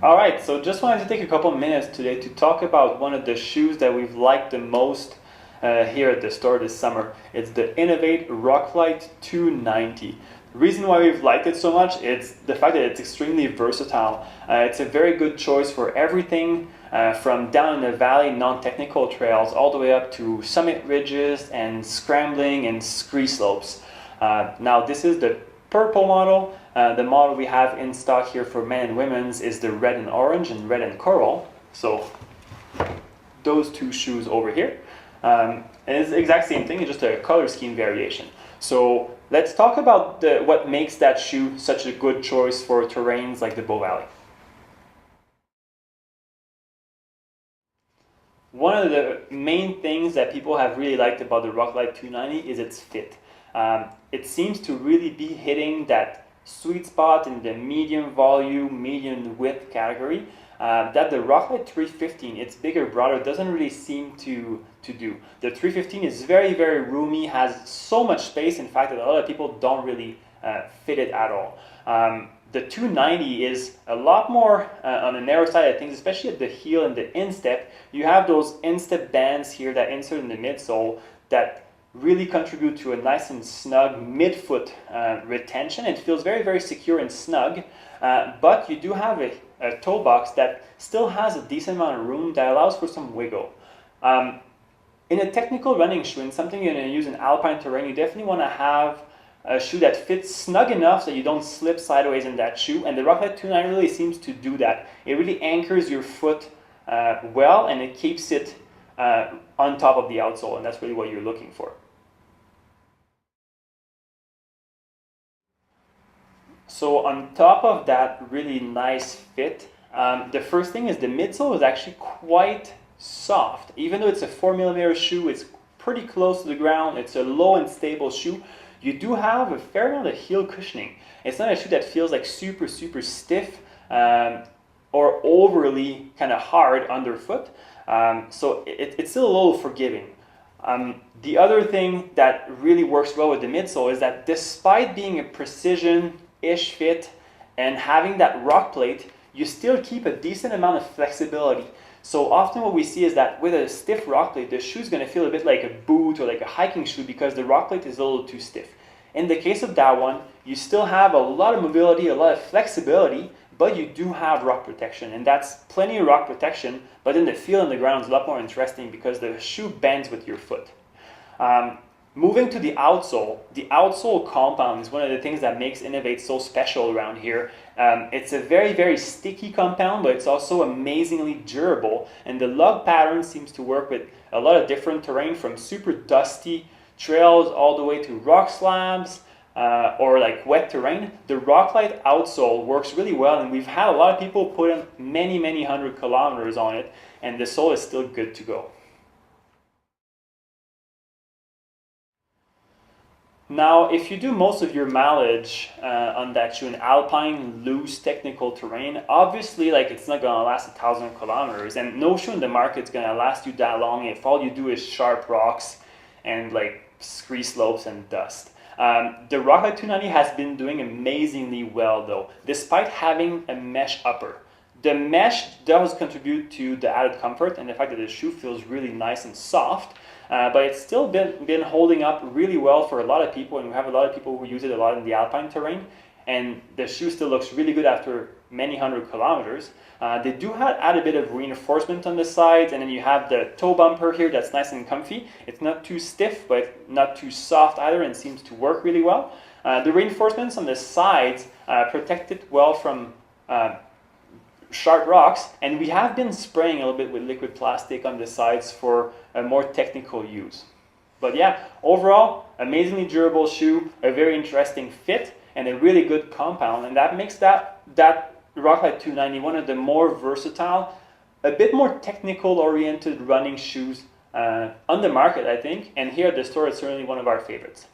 All right, so just wanted to take a couple minutes today to talk about one of the shoes that we've liked the most here at the store this summer. It's the Inov-8 Roclite 290. The reason why we've liked it so much is the fact that it's extremely versatile. It's a very good choice for everything from down in the valley non-technical trails all the way up to summit ridges and scrambling and scree slopes. Now this is the purple model. The model we have in stock here for men and women's is the red and orange and red and coral. So those two shoes over here. And it's the exact same thing, it's just a color scheme variation. So let's talk about what makes that shoe such a good choice for terrains like the Bow Valley. One of the main things that people have really liked about the Roclite 290 is its fit. It seems to really be hitting that sweet spot in the medium volume, medium width category that the Roclite 315, its bigger, broader, doesn't really seem to do. The 315 is very, very roomy, has so much space, in fact, that a lot of people don't really fit it at all. The 290 is a lot more on the narrow side of things, especially at the heel and the instep. You have those instep bands here that insert in the midsole that really contribute to a nice and snug midfoot retention. It feels very, very secure and snug, but you do have a toe box that still has a decent amount of room that allows for some wiggle. In a technical running shoe, and something you're going to use in alpine terrain, you definitely want to have a shoe that fits snug enough so you don't slip sideways in that shoe, and the Roclite 290 really seems to do that. It really anchors your foot well, and it keeps it on top of the outsole, and that's really what you're looking for. So on top of that really nice fit, the first thing is the midsole is actually quite soft. Even though it's a 4mm shoe, it's pretty close to the ground, it's a low and stable shoe, you do have a fair amount of heel cushioning. It's not a shoe that feels like super, super stiff or overly kind of hard underfoot. So it's still a little forgiving. The other thing that really works well with the midsole is that despite being a precision-ish fit and having that rock plate, you still keep a decent amount of flexibility. So often what we see is that with a stiff rock plate, the shoe is going to feel a bit like a boot or like a hiking shoe because the rock plate is a little too stiff. In the case of that one, you still have a lot of mobility, a lot of flexibility, but you do have rock protection, and that's plenty of rock protection, but then the feel on the ground is a lot more interesting because the shoe bends with your foot. Moving to the outsole compound is one of the things that makes Inov-8 so special around here. It's a very, very sticky compound, but it's also amazingly durable, and the lug pattern seems to work with a lot of different terrain, from super dusty trails all the way to rock slabs, or like wet terrain. The Roclite outsole works really well, and we've had a lot of people put in many, many hundred kilometers on it, and the sole is still good to go. Now, if you do most of your mileage on that shoe in alpine, loose, technical terrain, obviously, like, it's not going to last 1,000 kilometers, and no shoe in the market is going to last you that long if all you do is sharp rocks and like scree slopes and dust. The Roclite 290 has been doing amazingly well though, despite having a mesh upper. The mesh does contribute to the added comfort and the fact that the shoe feels really nice and soft, but it's still been holding up really well for a lot of people, and we have a lot of people who use it a lot in the alpine terrain, and the shoe still looks really good after many hundred kilometers. They do add a bit of reinforcement on the sides, and then you have the toe bumper here that's nice and comfy. It's not too stiff, but not too soft either, and seems to work really well. The reinforcements on the sides protect it well from sharp rocks, and we have been spraying a little bit with liquid plastic on the sides for a more technical use. But yeah, overall, amazingly durable shoe, a very interesting fit, and a really good compound, and that makes that Roclite 290 one of the more versatile, a bit more technical oriented running shoes on the market, I think, and here at the store it's certainly one of our favorites.